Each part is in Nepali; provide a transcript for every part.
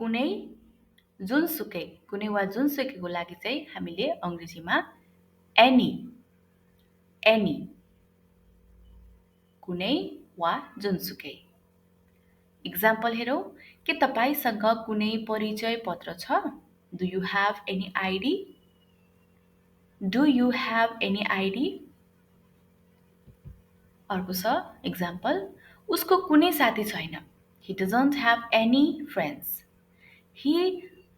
कुनै जुनसुकै कुनै वा जुनसुकैको लागि चाहिँ हामीले अङ्ग्रेजीमा एनी कुनै वा जुनसुकै। इक्जाम्पल हेरौँ। के तपाईँसँग कुनै परिचय पत्र छ? Do you have any ID? Do you have any ID? अर्को छ इक्जाम्पल। उसको कुनै साथी छैन। He doesn't have any friends. He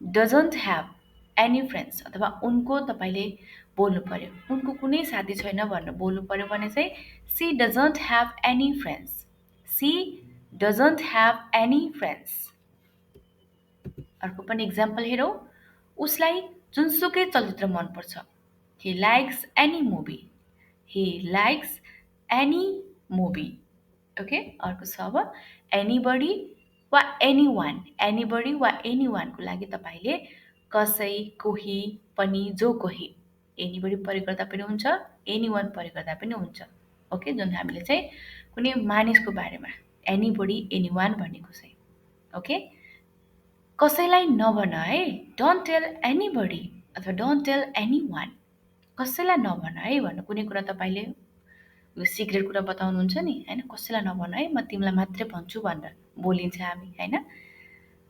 doesn't have any friends अथवा उनको तपाईँले बोल्नु पर्यो। उनको कुनै साथी छैन भनेर बोल्नु पर्यो भने चाहिँ C doesn't have any friends. C doesn't have any friends. अर्को पनि इक्जाम्पल हेरौँ। उसलाई जुनसुकै चलचित्र मनपर्छ। He likes any movie. He likes any movie. Okay, अर्को छ अब एनीबडी वा एनीबडी वा एनीवानको लागि तपाईँले कसै, कोही, पनि, जो कोही, एनीबडी प्रयोग गर्दा पनि हुन्छ, एनीवान प्रयोग गर्दा पनि हुन्छ। ओके, जुन हामीले चाहिँ कुनै मानिसको बारेमा एनीबडी एनीवान भनेको चाहिँ। ओके, कसैलाई नभन है, डोन्ट टेल एनीबडी अथवा डोन्ट टेल एनीवान। कसैलाई नभन है भन्नु, कुनै कुरा तपाईँले यो सिक्रेट कुरा बताउनुहुन्छ नि हैन, कसैलाई नभन है, म तिमीलाई मात्रै भन्छु भनेर बोलिन्छ हामी हैन।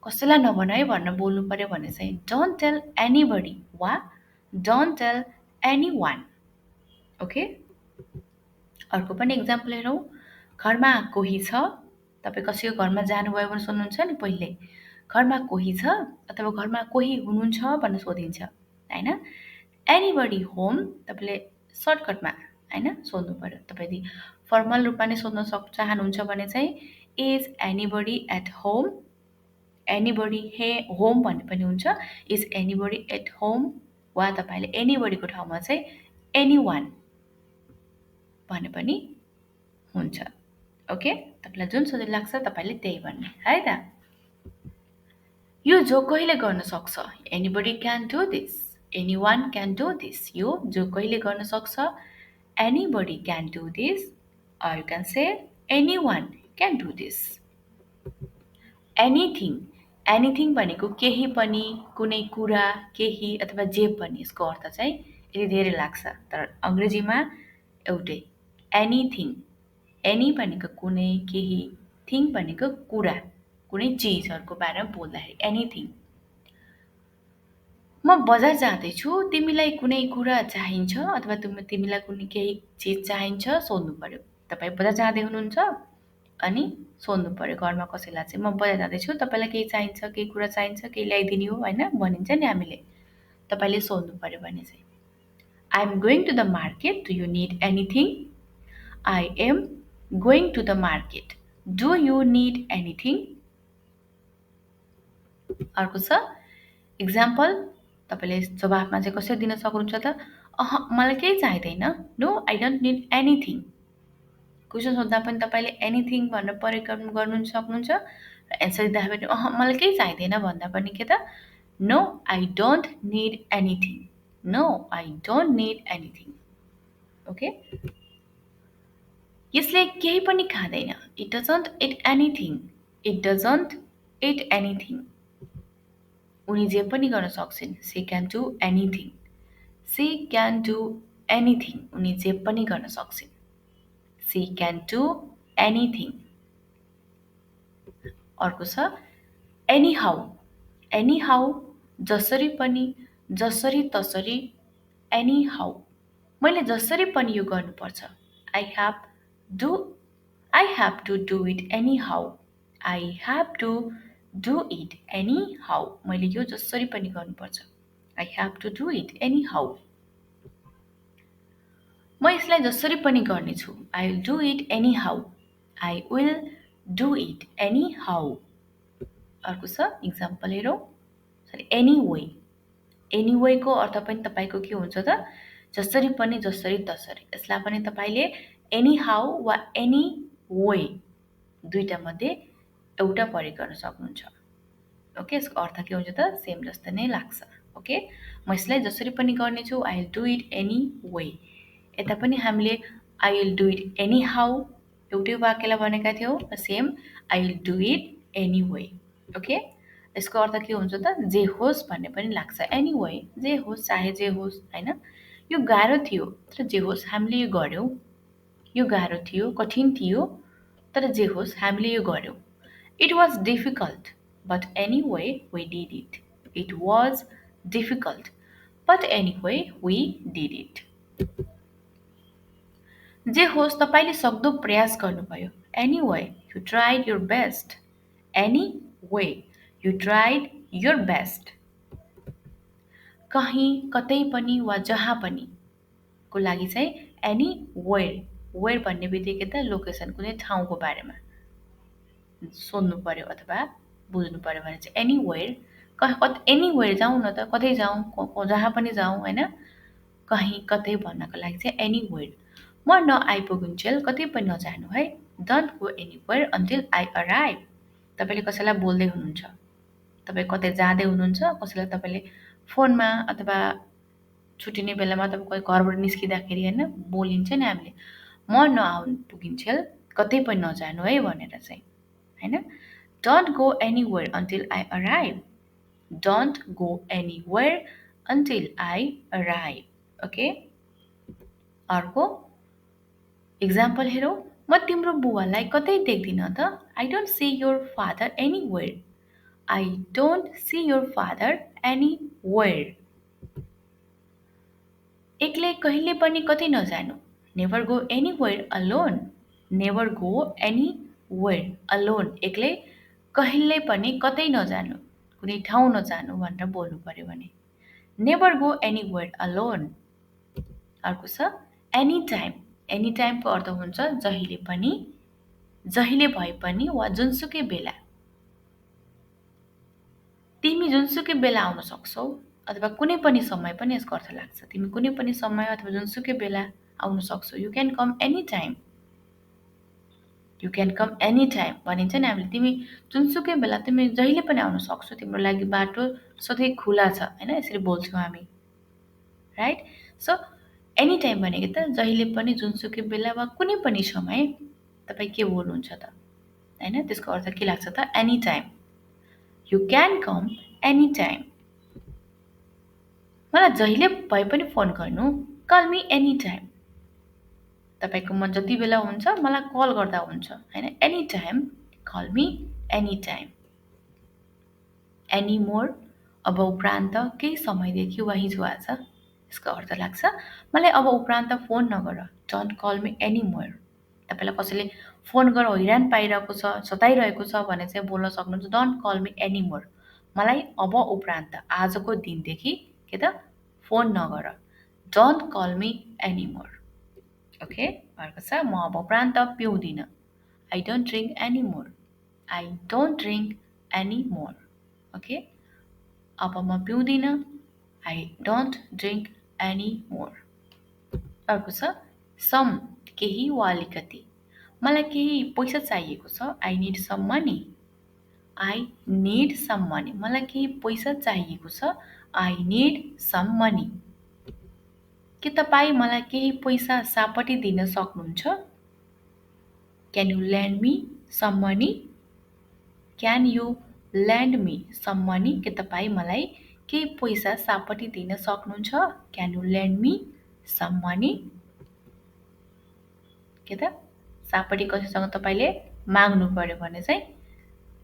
कसैलाई नभन है भनेर बोल्नु पर्यो भने चाहिँ डोन्ट टेल एनीबडी वा डोन्ट टेल एनीवान। ओके, अर्को पनि इक्जाम्पल हेरौँ। घरमा कोही छ। तपाईँ कसैको घरमा जानुभयो भने सोध्नुहुन्छ नि पहिले, घरमा कोही छ अथवा घरमा कोही हुनुहुन्छ भनेर सोधिन्छ हैन। एनीबडी होम तपाईँले सर्टकटमा हैन सोध्नु पर्यो। तपाईले फर्मल रूपमा नै सोध्न चाहनुहुन्छ भने चाहिँ is anybody at home. Anybody home भन्ने पनि हुन्छ, इज एनीबडी एट होम, वा तपाईँले एनीबडीको ठाउँमा चाहिँ एनीवान भन्ने पनि हुन्छ। ओके, तपाईँलाई जुन सजिलो लाग्छ तपाईँले त्यही भन्ने है त। यो जो कोहीले गर्न सक्छ। Anybody can do this. Anyone can do this. यो जो कोहीले गर्न सक्छ। Anybody can do this, or you can say anyone can do this. Anything भनेको केही पनि, कुनै कुरा, केही अथवा जे पनि। यसको अर्थ चाहिँ यति धेरै लाग्छ, तर अङ्ग्रेजीमा एउटै एनीथिङ। एनी भनेको कुनै, केही, थिङ भनेको कुरा, कुनै चिजहरूको बारेमा बोल्दाखेरि एनीथिङ। म बजार जाँदैछु, तिमीलाई कुनै कुरा चाहिन्छ अथवा तिमीलाई कुनै केही चिज चाहिन्छ सोध्नु पर्यो। तपाईँ बजार जाँदै हुनुहुन्छ अनि सोध्नु पर्यो घरमा कसैलाई चाहिँ, म बजार जाँदैछु, तपाईँलाई केही चाहिन्छ, केही कुरा चाहिन्छ, केही ल्याइदिने हो हैन भनिन्छ नि हामीले। तपाईँले सोध्नु पर्यो भने चाहिँ I am going to the market, do you need anything? I am going to the market, do you need anything? अर्को छ इक्जाम्पल। तपाईँले जवाफमा चाहिँ कसरी दिन सक्नुहुन्छ त? मलाई केही चाहिँदैन। No, I don't need anything. Question सोध्दा पनि तपाईँले एनिथिङ भनेर प्रयोग गर्नु सक्नुहुन्छ। र एन्सर दिँदा पनि मलाई केही चाहिँदैन भन्दा पनि के त? No, I don't need anything. No, I don't need anything. Okay, यसले केही पनि खाँदैन। It doesn't eat anything. It doesn't eat anything. उनी जे पनि गर्न सक्छिन्। She can do anything. She can do anything. उनी जे पनि गर्न सक्छिन्। She can do anything. अर्को छ एनी हाउ। एनी हाउ जसरी पनि, जसरी तसरी, एनी हाउ। मैले जसरी पनि यो गर्नुपर्छ। I have to do it anyhow. I have to do it anyhow. मैले यो जसरी पनि गर्नुपर्छ। I have to do it anyhow. म यसलाई जसरी पनि गर्नेछु। I will do it anyhow. I will do it anyhow. अर्को छ इक्जाम्पल हेरौँ। Anyway. एनी वेको अर्थ पनि तपाईँको के हुन्छ त? जसरी पनि, जसरी तसरी। यसलाई पनि तपाईँले एनी हाउ वा एनी वे दुईटा मध्ये एउटा प्रयोग गर्न सक्नुहुन्छ। ओके, यसको अर्थ के हुन्छ त? सेम जस्तो नै लाग्छ। ओके, म यसलाई जसरी पनि गर्नेछु। I will do it any way. यता पनि हामीले I will do it any how एउटै वाक्यलाई भनेका थियौँ। Same I will do it any way. Okay, यसको अर्थ के हुन्छ त जे होस् भन्ने पनि लाग्छ एनीवे जे होस् चाहे जे होस् होइन यो गाह्रो थियो तर जे होस् हामीले यो गर्यौँ यो गाह्रो थियो कठिन थियो तर जे होस् हामीले यो गर्यौँ it was difficult but anyway we did it it was difficult but anyway we did it जे होस् तपाईँले सक्दो प्रयास गर्नुभयो anyway you tried your best anyway you tried your best कहीँ कतै पनि वा जहाँ पनि को लागि चाहिँ एनी वेयर भन्ने बित्तिकै त लोकेसन कुनै ठाउँको बारेमा सोध्नु पर्यो अथवा बुझ्नु पर्यो भने चाहिँ एनी वेयर एनी वेयर जाउँ न त कतै जाउँ जहाँ पनि जाउँ होइन कहीँ कतै भन्नको लागि चाहिँ एनी वेयर म नआइपुगुन्जेल कतै पनि नजानु है don't go anywhere until I arrive तपाईँले कसैलाई बोल्दै हुनुहुन्छ तपाईँ कतै जाँदै हुनुहुन्छ कसैलाई तपाईँले फोनमा अथवा छुट्टिने बेलामा तपाईँ घरबाट निस्किँदाखेरि होइन बोलिन्छ नि हामीले म नआउपुगिन्जेल कतै पनि नजानु है भनेर चाहिँ होइन don't go anywhere until I arrive don't go anywhere until I arrive okay अर्को इक्जाम्पल हेरौँ म तिम्रो बुवालाई कतै देख्दिनँ त I don't see your father anywhere I don't see your father anywhere एक्लै कहिले पनि कतै नजानु never go anywhere alone never go anywhere alone एक्लै कहिल्यै पनि कतै नजानु कुनै ठाउँ नजानु भनेर बोल्नु पर्यो भने नेभर गो एनीवेयर अलोन अर्को छ एनी टाइमको अर्थ हुन्छ जहिले भए पनि वा जुनसुकै बेला तिमी जुनसुकै बेला आउन सक्छौ अथवा कुनै पनि समय पनि यसको अर्थ लाग्छ तिमी कुनै पनि समय अथवा जुनसुकै बेला आउन सक्छौ you can com any time भनिन्छ नि हामीले तिमी जुनसुकै बेला तिमी जहिले पनि आउन सक्छौ तिम्रो लागि बाटो सधैँ खुला छ होइन यसरी बोल्छौँ हामी राइट सो एनी टाइम भनेको त जहिले पनि जुनसुकै बेला वा कुनै पनि समय तपाईँ के बोल्नुहुन्छ त होइन त्यसको अर्थ के लाग्छ त any time you can com any time मलाई जहिले भए पनि फोन गर्नु कल मी एनी टाइम तपाईँको मन जति बेला हुन्छ मलाई कल गर्दा हुन्छ होइन any time call me any time any more अब उपरान्त केही समयदेखि वा हिजो आज यसको अर्थ लाग्छ मलाई अब उपरान्त फोन नगर don't call me any more तपाईँलाई कसैले फोन गरेर हैरान पाइरहेको छ सताइरहेको छ भने चाहिँ बोल्न सक्नुहुन्छ don't call me any more मलाई अब उपरान्त आजको दिनदेखि के त फोन नगर don't call me any more okay अर्को छ म अब उपरान्त पिउँदिनँ I don't drink any more okay अब म पिउँदिनँ I don't drink any more अर्को छ सम केही वा अलिकति मलाई केही पैसा चाहिएको छ आई निड सम मनी मलाई केही पैसा चाहिएको छ आई निड सम मनी के तपाईँ मलाई केही पैसा सापटी दिन सक्नुहुन्छ can you lend me some money के तपाईँ मलाई केही पैसा सापटी दिन सक्नुहुन्छ can you lend me some money के त सापटी कसैसँग तपाईँले माग्नु पर्यो भने चाहिँ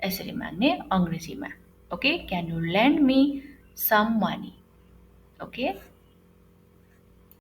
यसरी माग्ने अङ्ग्रेजीमा okay can you lend me some money okay